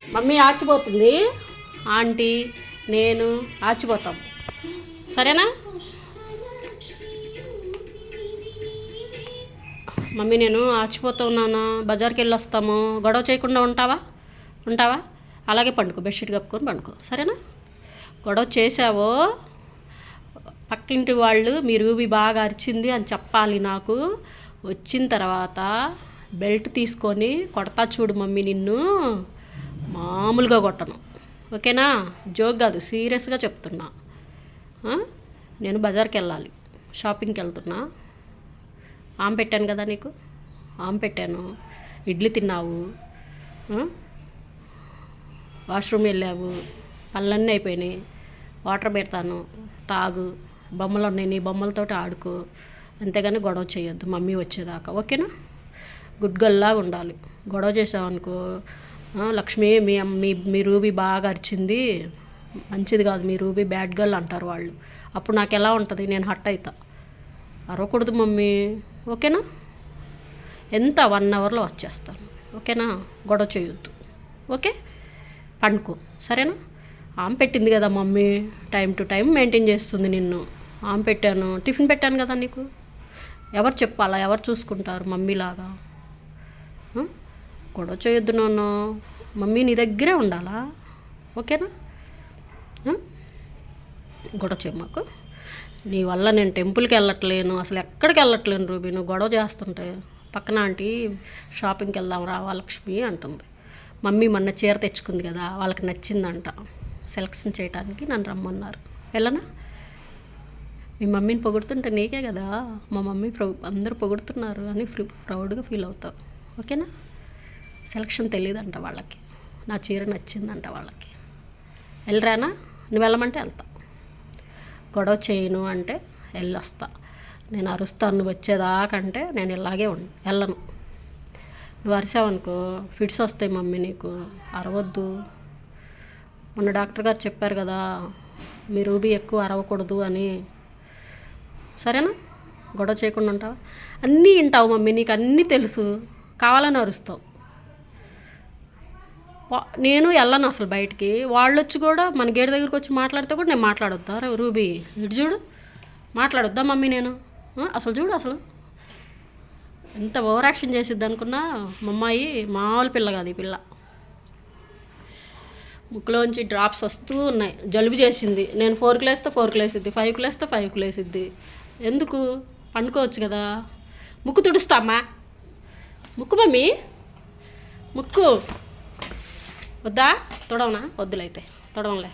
Mummy ఆచిపోతుంది, aunty నేను ఆచిపోతాం, సరేనా? Mummy నేను ఆచిపోతూ ఉన్నాను, బజార్కి వెళ్ళి వస్తాము, గొడవ చేయకుండా ఉంటావా? అలాగే పండుకో, బెడ్షీట్ కప్పుకొని పండుకో, సరేనా? గొడవ చేసావో పక్కింటి వాళ్ళు మీ రూబీ బాగా అరిచింది అని చెప్పాలి నాకు. వచ్చిన తర్వాత బెల్ట్ తీసుకొని కొడతా చూడు మమ్మీ, నిన్ను మామూలుగా కొట్టను, ఓకేనా? జోక్ కాదు, సీరియస్గా చెప్తున్నా. నేను బజార్కి వెళ్ళాలి, షాపింగ్కి వెళ్తున్నా. ఆమె పెట్టాను కదా నీకు, ఆమె పెట్టాను, ఇడ్లీ తిన్నావు, వాష్రూమ్ వెళ్ళావు, పనులన్నీ అయిపోయినాయి, వాటర్ పెడతాను, తాగు, బొమ్మలు ఉన్నాయి, నీ బొమ్మలతోటి ఆడుకో, అంతేగాని గొడవ చేయొద్దు మమ్మీ వచ్చేదాకా, ఓకేనా? గుడ్ గర్ల్లాగా ఉండాలి. గొడవ చేసావనుకో, లక్ష్మి మీ రూబీ బాగా అరిచింది, మంచిది కాదు, మీ రూబీ బ్యాడ్ గర్ల్ అంటారు వాళ్ళు. అప్పుడు నాకు ఎలా ఉంటుంది, నేను హట్ అవుతా. అరవకూడదు మమ్మీ, ఓకేనా? ఎంత 1 అవర్లో వచ్చేస్తాను, ఓకేనా? గొడవ చేయొద్దు, ఓకే? పండుకో, సరేనా? ఆమె పెట్టింది కదా mummy, time to time maintain చేస్తుంది నిన్ను. ఆమె పెట్టాను, టిఫిన్ పెట్టాను కదా నీకు. ఎవరు చెప్పాలా, ఎవరు చూసుకుంటారు మమ్మీలాగా? గొడవ చేయొద్దు నాన్న, మమ్మీ నీ దగ్గరే ఉండాలా, ఓకేనా? గొడవ చేయ మాకు. నీ వల్ల నేను టెంపుల్కి వెళ్ళట్లేను, అసలు ఎక్కడికి వెళ్ళట్లేను రూబీ, నువ్వు గొడవ చేస్తుంటే. పక్కన ఆంటీ షాపింగ్కి వెళ్దాం రావా లక్ష్మి అంటుంది. మమ్మీ మొన్న చీర తెచ్చుకుంది కదా, వాళ్ళకి నచ్చిందంట, సెలెక్షన్ చేయడానికి నన్ను రమ్మన్నారు, వెళ్ళనా? మీ మమ్మీని పొగుడుతుంటే నీకే కదా, మా మమ్మీ అందరూ పొగుడుతున్నారు అని ప్రౌడ్గా ఫీల్ అవుతావు, ఓకేనా? సెలక్షన్ తెలియదంట వాళ్ళకి, నా చీర నచ్చిందంట వాళ్ళకి. వెళ్ళరానా? నువ్వు వెళ్ళమంటే వెళ్తా, గొడవ చేయను అంటే వెళ్ళొస్తా. నేను అరుస్తాను నువ్వు వచ్చేదాకంటే నేను ఇలాగే వెళ్ళను. నువ్వు అరిసావనుకో ఫిట్స్ వస్తాయి మమ్మీ నీకు, అరవద్దు. మొన్న డాక్టర్ గారు చెప్పారు కదా, మీ రూబీ ఎక్కువ అరవకూడదు అని, సరేనా? గొడవ చేయకుండా ఉంటావా? అన్నీ వింటావు మమ్మీ, నీకు అన్నీ తెలుసు, కావాలని అరుస్తావు. నేను వెళ్ళను అసలు బయటికి. వాళ్ళు వచ్చి కూడా మన గేట్ దగ్గరికి వచ్చి మాట్లాడితే కూడా నేను మాట్లాడొద్దా రూబీ? ఇటు చూడు, మాట్లాడొద్దా మమ్మీ నేను? అసలు చూడు, అసలు ఎంత ఓవర్ యాక్షన్ చేసిద్ది అనుకున్నా. మా అమ్మాయి మామూలు పిల్ల కాదు ఈ పిల్ల. ముక్కులోంచి డ్రాప్స్ వస్తూ ఉన్నాయి, జలుబు చేసింది. నేను 4కి లేస్తే 4కి లేసిద్ది, 5కి లేస్తే 5కి లేసిద్ది. ఎందుకు? పండుకోవచ్చు కదా. ముక్కు తుడుస్తామ్మా, ముక్కు మమ్మీ, ముక్కు వద్దా? తొడవనా? వద్దులైతే తొడవలే.